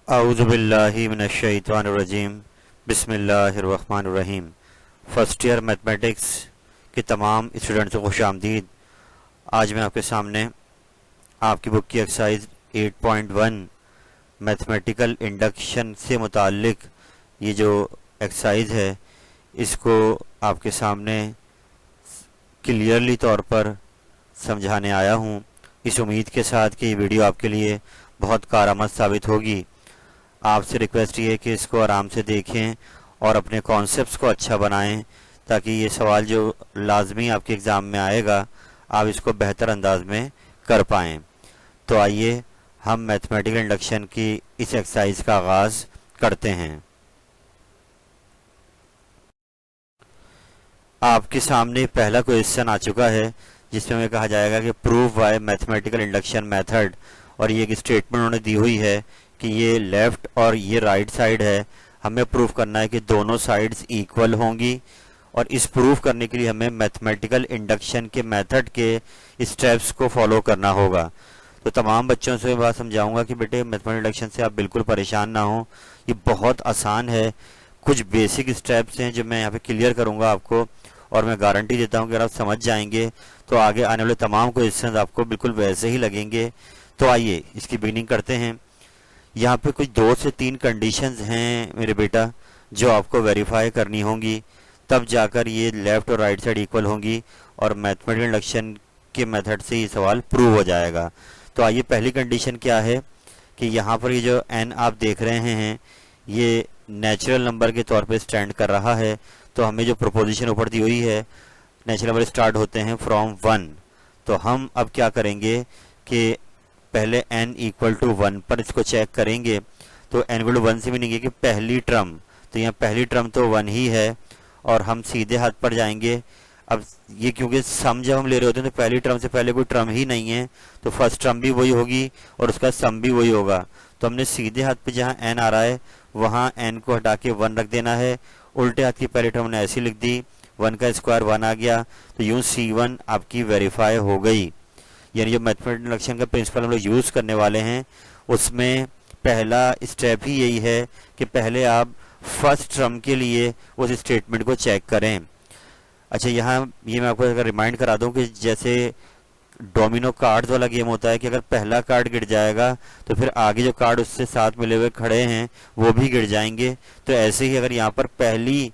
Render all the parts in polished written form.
आऊज़ुबिल्लाहि मिनश्शैतानिर्रजीम बिस्मिल्लाहिर्रहमानिर्रहीम। First year mathematics के तमाम स्टूडेंट्स को खुशामदीद। आज मैं आपके सामने आपकी बुक की एक्सरसाइज 8.1 मैथमेटिकल इंडक्शन से मुताल्लिक ये जो एक्सरसाइज है इसको आपके सामने क्लियरली तौर पर समझाने आया हूँ, इस उम्मीद के साथ कि ये वीडियो आपके लिए बहुत कारआमद साबित होगी। आपसे रिक्वेस्ट ये है कि इसको आराम से देखें और अपने कॉन्सेप्ट्स को अच्छा बनाएं ताकि ये सवाल जो लाजमी आपके एग्ज़ाम में आएगा आप इसको बेहतर अंदाज में कर पाएँ। तो आइए हम मैथमेटिकल इंडक्शन की इस एक्सरसाइज का आगाज़ करते हैं। आपके सामने पहला क्वेश्चन आ चुका है जिसमें हमें कहा जाएगा कि prove by mathematical induction method, और ये एक स्टेटमेंट उन्होंने दी हुई है कि ये लेफ़्ट और ये राइट साइड है। हमें प्रूव करना है कि दोनों साइड्स इक्वल होंगी और इस प्रूव करने के लिए हमें मैथमेटिकल इंडक्शन के मेथड के स्टेप्स को फॉलो करना होगा। तो तमाम बच्चों से बात समझाऊंगा कि बेटे मैथमेटिकल इंडक्शन से आप बिल्कुल परेशान ना हो, ये बहुत आसान है। कुछ बेसिक स्टेप्स हैं जो मैं यहाँ पे क्लियर करूँगा आपको, और मैं गारंटी देता हूँ कि अगर आप समझ जाएंगे तो आगे आने वाले तमाम क्वेश्चन आपको बिल्कुल वैसे ही लगेंगे। तो आइए इसकी बिगिनिंग करते हैं। यहाँ पे कुछ 2 से 3 कंडीशंस हैं मेरे बेटा जो आपको वेरीफाई करनी होंगी, तब जाकर ये लेफ़्ट और राइट साइड इक्वल होंगी और मैथमेटिकल इंडक्शन के मेथड से ये सवाल प्रूव हो जाएगा। तो आइए पहली कंडीशन क्या है कि यहाँ पर ये जो n आप देख रहे हैं ये नेचुरल नंबर के तौर पे स्टैंड कर रहा है। तो हमें जो प्रोपोजिशन ऊपर दी हुई है नेचुरल नंबर स्टार्ट होते हैं फ्रॉम 1, तो हम अब क्या करेंगे कि पहले n इक्वल टू 1 पर इसको चेक करेंगे। तो n इक्वल टू 1 से मीनिंग है कि पहली टर्म, तो यहाँ पहली टर्म तो 1 ही है और हम सीधे हाथ पर जाएंगे। अब ये क्योंकि सम जब हम ले रहे होते हैं तो पहली टर्म से पहले कोई टर्म ही नहीं है, तो फर्स्ट टर्म भी वही होगी और उसका सम भी वही होगा। तो हमने सीधे हाथ पे जहाँ n आ रहा है वहाँ n को हटा के 1 रख देना है। उल्टे हाथ की पहली टर्म हमने ऐसी लिख दी, 1 का स्क्वायर 1 आ गया, तो यूँ C1 आपकी वेरीफाई हो गई। यानी जो मैथमेटिकल इंडक्शन का प्रिंसिपल हम लोग यूज़ करने वाले हैं उसमें पहला स्टेप ही यही है कि पहले आप फर्स्ट टर्म के लिए उस स्टेटमेंट को चेक करें। अच्छा, यहाँ ये मैं आपको अगर रिमाइंड करा दूं कि जैसे डोमिनो कार्ड्स वाला गेम होता है कि अगर पहला कार्ड गिर जाएगा तो फिर आगे जो कार्ड उससे साथ मिले हुए खड़े हैं वो भी गिर जाएंगे। तो ऐसे ही अगर यहाँ पर पहली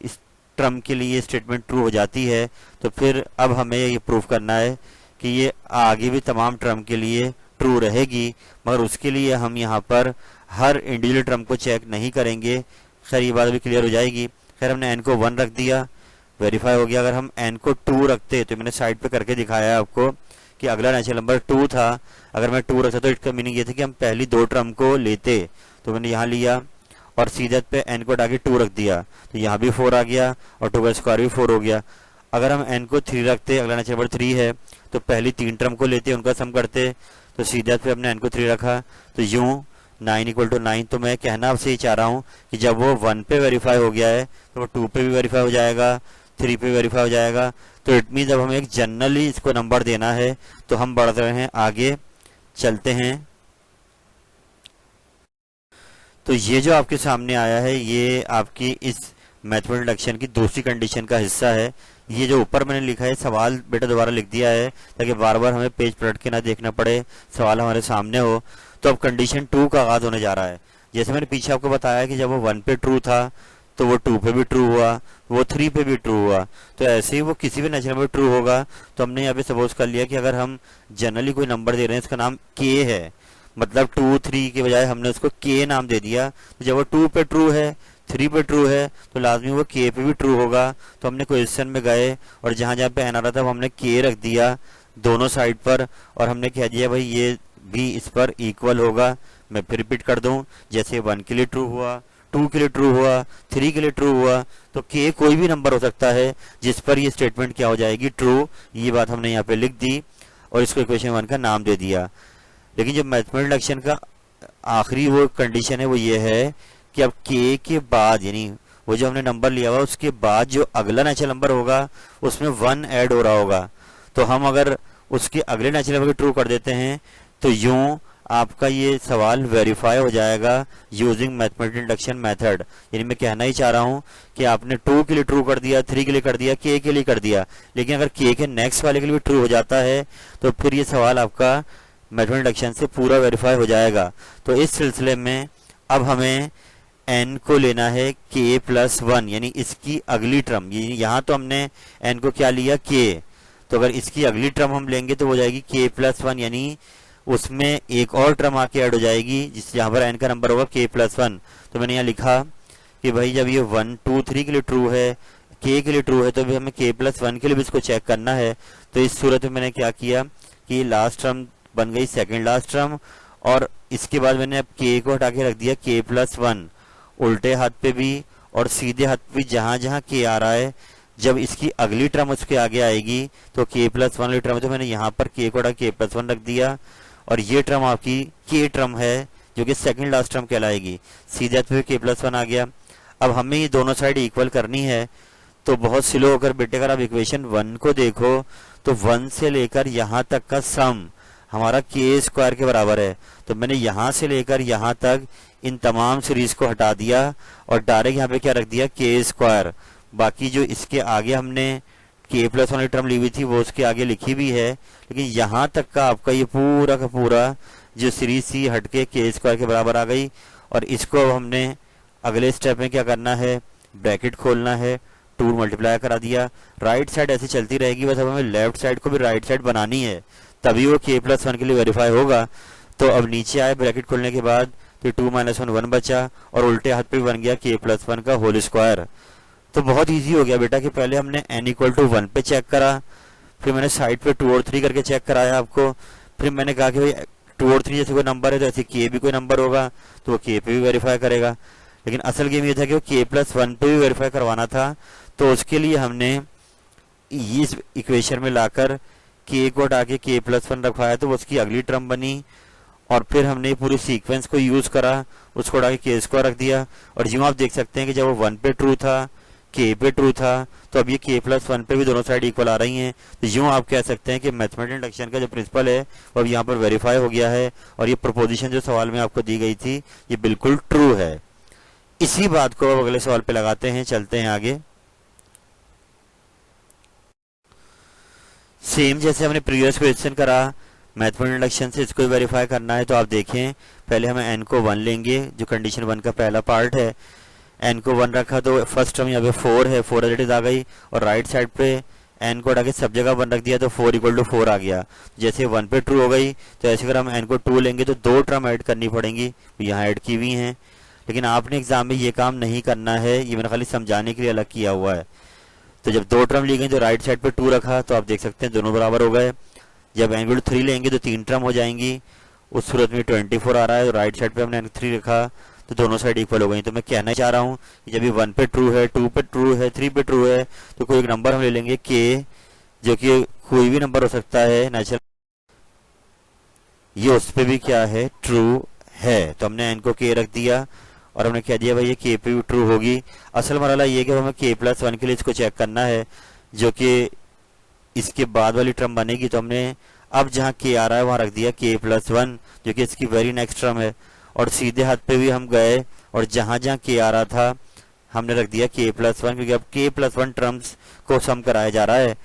इस टर्म के लिए स्टेटमेंट ट्रू हो जाती है तो फिर अब हमें ये प्रूव करना है कि ये आगे भी तमाम टर्म के लिए ट्रू रहेगी, मगर उसके लिए हम यहाँ पर हर इंडिविजुअल टर्म को चेक नहीं करेंगे। खैर ये बात भी क्लियर हो जाएगी। खैर हमने n को 1 रख दिया, वेरीफाई हो गया। अगर हम n को 2 रखते तो मैंने साइड पे करके दिखाया है आपको कि अगला नेचुरल नंबर 2 था, अगर मैं 2 रखता तो इसका मीनिंग ये था कि हम पहली 2 टर्म को लेते। तो मैंने यहाँ लिया और सीधे पे n को हटा के 2 रख दिया, तो यहाँ भी 4 आ गया और 2 का स्क्वायर भी 4 हो गया। अगर हम n को 3 रखते, अगला नेचुरल नंबर 3 है, तो पहली 3 टर्म को लेते उनका सम करते, तो सीधे पे हमने n को 3 रखा, तो यूं 9 इक्वल टू 9। तो मैं कहना आपसे ये चाह रहा हूँ कि जब वो 1 पे वेरीफाई हो गया है तो वो 2 पे भी वेरीफाई हो जाएगा, 3 पे वेरीफाई हो जाएगा। तो इट मीन जब हमें एक जनरली इसको नंबर देना है तो हम बढ़ रहे हैं, आगे चलते हैं। तो ये जो आपके सामने आया है ये आपकी इस मैथमेटिकल इंडक्शन की दूसरी कंडीशन का हिस्सा है। ये जो ऊपर मैंने लिखा है सवाल बेटा दोबारा लिख दिया है ताकि बार बार हमें पेज पलट के ना देखना पड़े, सवाल हमारे सामने हो। तो अब कंडीशन 2 का आगाज होने जा रहा है। जैसे मैंने पीछे आपको बताया कि जब वो 1 पे ट्रू था तो वो 2 पे भी ट्रू हुआ, वो 3 पे भी ट्रू हुआ, तो ऐसे ही वो किसी भी नेचुरल नंबर ट्रू होगा। तो हमने यहाँ पे सपोज कर लिया कि अगर हम जनरली कोई नंबर दे रहे हैं इसका नाम k है, मतलब 2 3 के बजाय हमने उसको k नाम दे दिया। तो जब वो 2 पे ट्रू है, 3 पे ट्रू है, तो लाजमी वो k पे भी ट्रू होगा। तो हमने क्वेश्चन में गए और जहाँ जहाँ पे n आ रहा था वो हमने k रख दिया दोनों साइड पर, और हमने कह दिया भाई ये भी इस पर इक्वल होगा। मैं फिर रिपीट कर दूं, जैसे 1 के लिए ट्रू हुआ, 2 के लिए ट्रू हुआ, 3 के लिए ट्रू हुआ, तो k कोई भी नंबर हो सकता है जिस पर ये स्टेटमेंट क्या हो जाएगी, ट्रू। ये बात हमने यहाँ पे लिख दी और इसको इक्वेशन 1 का नाम दे दिया। लेकिन जो मैथमेटिकल इंडक्शन का आखिरी वो कंडीशन है वो ये है कि अब k के बाद, यानी वो जो हमने नंबर लिया हुआ उसके बाद जो अगला नेचुरल नंबर होगा उसमें 1 ऐड हो रहा होगा। तो हम अगर उसके अगले नेचुरल नंबर को ट्रू कर देते हैं तो यूं आपका ये सवाल वेरीफाई हो जाएगा यूजिंग मैथमेटिकल इंडक्शन मेथड। यानी मैं कहना ही चाह रहा हूँ कि आपने 2 के लिए ट्रू कर दिया, 3 के लिए कर दिया, के लिए कर दिया, लेकिन अगर के नेक्स्ट वाले के लिए भी ट्रू हो जाता है तो फिर ये सवाल आपका मैथमेटिकल इंडक्शन से पूरा वेरीफाई हो जाएगा। तो इस सिलसिले में अब हमें n को लेना है k+1, यानी इसकी अगली टर्म। यहाँ तो हमने n को क्या लिया, k, तो अगर इसकी अगली टर्म हम लेंगे तो हो जाएगी k+1, यानी उसमें एक और टर्म आके ऐड हो जाएगी जिस यहाँ पर n का नंबर होगा k+1। तो मैंने यहाँ लिखा कि भाई जब ये 1 2 3 के लिए ट्रू है, k के लिए ट्रू है, तो भी हमें k+1 के लिए भी इसको चेक करना है। तो इस सूरत में मैंने क्या किया कि लास्ट टर्म बन गई सेकेंड लास्ट टर्म, और इसके बाद मैंने अब k को हटा के रख दिया k+1 उल्टे हाथ पे भी और सीधे हाथ पे जहां जहां k आ रहा है, जब इसकी अगली टर्म उसके आगे आएगी तो k+1 वाली टर्म, तो मैंने यहाँ पर k को हटा k+1 रख दिया, और ये टर्म आपकी k टर्म है जो कि सेकंड लास्ट टर्म कहलाएगी। सीधे हाथ पे k+1 आ गया। अब हमें ये दोनों साइड इक्वल करनी है, तो बहुत स्लो होकर बेटे अगर आप इक्वेशन 1 को देखो तो 1 से लेकर यहाँ तक का सम हमारा k² के बराबर है। तो मैंने यहाँ से लेकर यहाँ तक इन तमाम सीरीज को हटा दिया और डायरेक्ट यहाँ पे क्या रख दिया, k²। बाकी जो इसके आगे हमने k+1 वाली टर्म ली हुई थी वो उसके आगे लिखी भी है, लेकिन यहाँ तक का आपका ये पूरा का पूरा जो सीरीज थी हटके k² के बराबर आ गई। और इसको अब हमने अगले स्टेप में क्या करना है, ब्रैकेट खोलना है, 2 मल्टीप्लाई करा दिया। राइट साइड ऐसे चलती रहेगी, बस अब हमें लेफ्ट साइड को भी राइट साइड बनानी है, तभी वो k+1 के लिए वेरीफाई होगा। तो अब नीचे आए ब्रैकेट खोलने के बाद, तो 2 - 1 1 बचा, और उल्टे हाथ पे बन गया k+1 का होल स्क्वायर। तो बहुत इजी हो गया बेटा कि पहले हमने n = 1 पे चेक करा, फिर मैंने साइड पे 2 और 3 करके चेक कराया आपको, फिर मैंने कहा कि भाई 2 और 3 जैसे कोई नंबर है तो ऐसे k भी कोई नंबर होगा तो वो k पे भी वेरीफाई करेगा। लेकिन असल गेम ये था कि वो k+1 पे भी वेरीफाई करवाना था, तो उसके लिए हमने इस इक्वेशन में लाकर k को हटा के k+1 रखवाया, तो उसकी अगली टर्म बनी, और फिर हमने पूरी सीक्वेंस को यूज करा, उसको हटा के k² रख दिया। और यूं आप देख सकते हैं कि जब वो 1 पे ट्रू था, k पे ट्रू था, तो अब ये k+1 पे भी दोनों साइड इक्वल आ रही हैं। तो यूं आप कह सकते हैं कि मैथमेटिकल इंडक्शन का जो प्रिंसिपल है वो अब यहाँ पर वेरीफाई हो गया है, और ये प्रोपोजिशन जो सवाल में आपको दी गई थी ये बिल्कुल ट्रू है। इसी बात को अब अगले सवाल पे लगाते हैं, चलते हैं आगे। सेम जैसे हमने प्रीवियस क्वेश्चन करा मैथमेटिकल इंडक्शन से इसको वेरीफाई करना है। तो आप देखें पहले हमें n को 1 लेंगे, जो कंडीशन 1 का पहला पार्ट है। n को 1 रखा तो फर्स्ट टर्म यहाँ पे 4 है, 4 एज इट इज आ गई, और राइट साइड पे n को हटा के सब जगह 1 रख दिया तो 4 = 4 आ गया। जैसे 1 पे ट्रू हो गई, तो ऐसे अगर हम n को 2 लेंगे तो 2 टर्म ऐड करनी पड़ेंगी, तो यहाँ ऐड की हुई हैं। लेकिन आपने एग्जाम में ये काम नहीं करना है, ये मैंने खाली समझाने के लिए अलग किया हुआ है। तो जब 2 टर्म ली गई तो राइट साइड पे 2 रखा, तो आप देख सकते हैं दोनों बराबर हो गए। जब n = 3 लेंगे तो 3 टर्म हो जाएंगी, उस सूरत में 24 आ रहा है, तो राइट साइड पे हमने 3 रखा, तो दोनों साइड इक्वल हो गई। तो मैं कहना चाह रहा हूँ कि जब ये 1 पे ट्रू है, 2 पे ट्रू है, 3 पे ट्रू है, तो कोई एक नंबर हम ले लेंगे k, जो कि कोई भी नंबर हो सकता है नेचुरल, ये उस पे भी क्या है, ट्रू है। तो हमने n को k रख दिया और हमने कह दिया भाई ये k पे भी ट्रू होगी। असल मरला ये कि हमें k+1 के लिए इसको चेक करना है, जो कि इसके बाद वाली टर्म बनेगी। तो हमने अब जहाँ k आ रहा है वहां रख दिया k+1, जो कि इसकी वेरी नेक्स्ट टर्म है, और सीधे हाथ पे भी हम गए और जहां जहां k आ रहा था हमने रख दिया k+1, क्योंकि अब k+1 टर्म्स को सम कराया जा रहा है।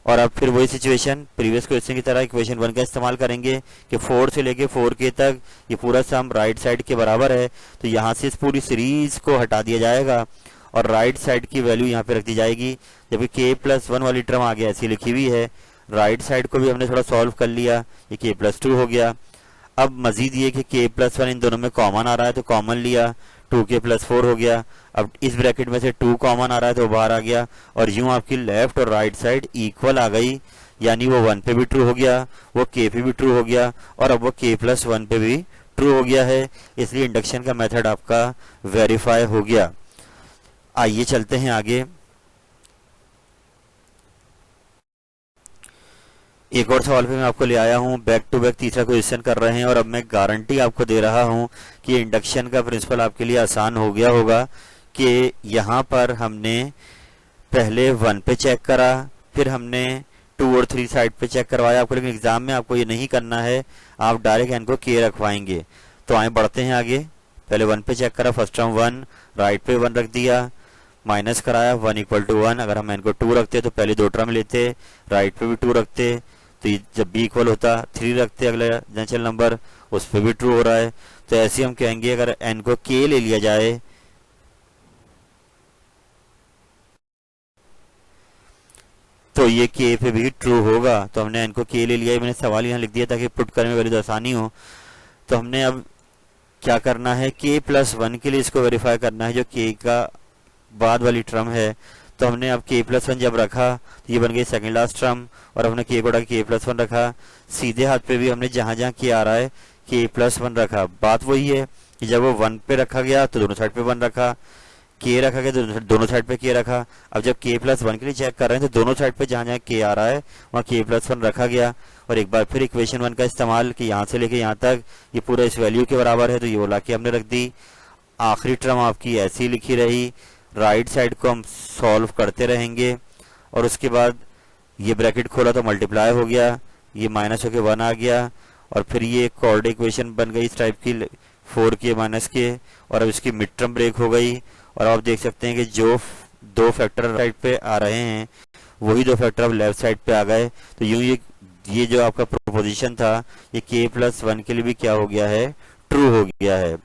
और अब फिर वही सिचुएशन प्रीवियस क्वेश्चन की तरह इक्वेशन 1 का इस्तेमाल करेंगे कि 4 से लेके 4k तक ये पूरा सम राइट साइड के बराबर है, तो यहाँ से इस पूरी सीरीज को हटा दिया जाएगा और राइट साइड की वैल्यू यहाँ पे रख दी जाएगी। जबकि k+1 वाली टर्म आगे ऐसी लिखी हुई है, राइट साइड को भी हमने थोड़ा सॉल्व कर लिया, ये k+2 हो गया। अब मजीद ये कि k+1 इन दोनों में कॉमन आ रहा है तो कॉमन लिया, 2k+4 हो गया। अब इस ब्रैकेट में से 2 कॉमन आ रहा है तो बाहर आ गया, और यूं आपकी लेफ्ट और राइट साइड इक्वल आ गई, यानी वो 1 पे भी ट्रू हो गया, वो k पे भी ट्रू हो गया, और अब वो k+1 पे भी ट्रू हो गया है। इसलिए इंडक्शन का मेथड आपका वेरीफाई हो गया। आइए चलते हैं आगे। एक और सवाल पे मैं आपको ले आया हूँ, बैक टू बैक तीसरा क्वेश्चन कर रहे हैं, और अब मैं गारंटी आपको दे रहा हूँ कि इंडक्शन का प्रिंसिपल आपके लिए आसान हो गया होगा। कि यहाँ पर हमने पहले 1 पे चेक करा, फिर हमने 2 और 3 साइड पे चेक करवाया आपको, लेकिन एग्जाम में आपको ये नहीं करना है, आप डायरेक्ट n को k रखवाएंगे। तो आए बढ़ते हैं आगे। पहले 1 पे चेक करा, फर्स्ट टर्म 1, राइट पे 1 रख दिया, माइनस कराया 1 इक्वल टू 1। अगर हम n को 2 रखते तो पहले 2 टर्म लेते, राइट पे भी 2 रखते, तो ये जब b इक्वल होता 3 रखते अगला नेचुरल नंबर, उस पर भी ट्रू हो रहा है। तो ऐसे हम कहेंगे अगर n को k ले लिया जाए तो ये k पे भी ट्रू होगा। तो हमने n को k ले लिया, मैंने सवाल यहाँ लिख दिया ताकि पुट करने में वैल्यू आसानी हो। तो हमने अब क्या करना है, k प्लस 1 के लिए इसको वेरीफाई करना है, जो k का बाद वाली टर्म है। तो हमने अब k प्लस 1 जब रखा तो ये बन गई सेकंड लास्ट टर्म, और हमने k को उठा k प्लस 1 रखा। सीधे हाथ पे भी हमने जहां जहां k आ रहा है k प्लस 1 रखा। बात वही है कि जब वो 1 पे रखा गया तो दोनों साइड पे 1 रखा, k रखा गया तो दोनों साइड पे k रखा। अब जब k प्लस 1 के लिए चेक कर रहे हैं तो दोनों साइड पे जहां जहां k आ रहा है वहां k प्लस 1 रखा गया। और एक बार फिर इक्वेशन 1 का इस्तेमाल कि यहाँ से लेके यहाँ तक ये पूरा इस वैल्यू के बराबर है, तो ये बोला के हमने रख दी। आखिरी टर्म आपकी ऐसी लिखी रही, राइट साइड को हम सॉल्व करते रहेंगे, और उसके बाद ये ब्रैकेट खोला तो मल्टीप्लाई हो गया, ये माइनस होके 1 आ गया, और फिर ये कोऑर्डिनेट इक्वेशन बन गई इस टाइप की 4k माइनस के, और अब इसकी मिड टर्म ब्रेक हो गई। और आप देख सकते हैं कि जो 2 फैक्टर साइड पे आ रहे हैं वही 2 फैक्टर अब लेफ्ट साइड पे आ गए। तो यूं ये जो आपका प्रोपोजिशन था ये k प्लस 1 के लिए भी क्या हो गया है, ट्रू हो गया है।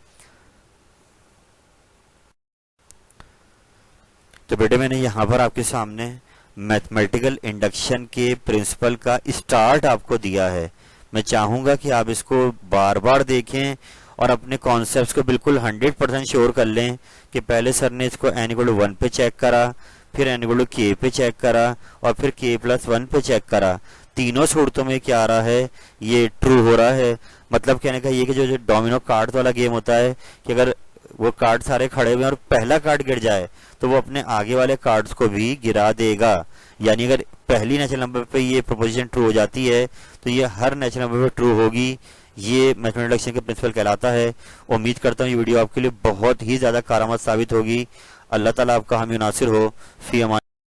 तो बेटे मैंने यहाँ पर आपके सामने मैथमेटिकल इंडक्शन के प्रिंसिपल का स्टार्ट आपको दिया है। मैं चाहूंगा कि आप इसको बार बार देखें और अपने कॉन्सेप्ट्स को बिल्कुल 100% श्योर कर लें कि पहले सर ने इसको n इक्वल टू 1 पे चेक करा, फिर n इक्वल टू k पे चेक करा, और फिर k प्लस 1 पे चेक करा। तीनों सूरतों में क्या आ रहा है, ये ट्रू हो रहा है। मतलब कहने का ये कि जो डोमिनो कार्ड वाला गेम होता है कि अगर वो कार्ड सारे खड़े हुए और पहला कार्ड गिर जाए तो वो अपने आगे वाले कार्ड्स को भी गिरा देगा। यानी अगर पहली नेचुरल नंबर पे ये प्रोपोजिशन ट्रू हो जाती है तो ये हर नेचुरल नंबर पे ट्रू होगी। ये मैथमेटिकल इंडक्शन के प्रिंसिपल कहलाता है। उम्मीद करता हूँ ये वीडियो आपके लिए बहुत ही ज्यादा कारआमद साबित होगी। अल्लाह ताला आपका हामी नासिर हो। फी अमान।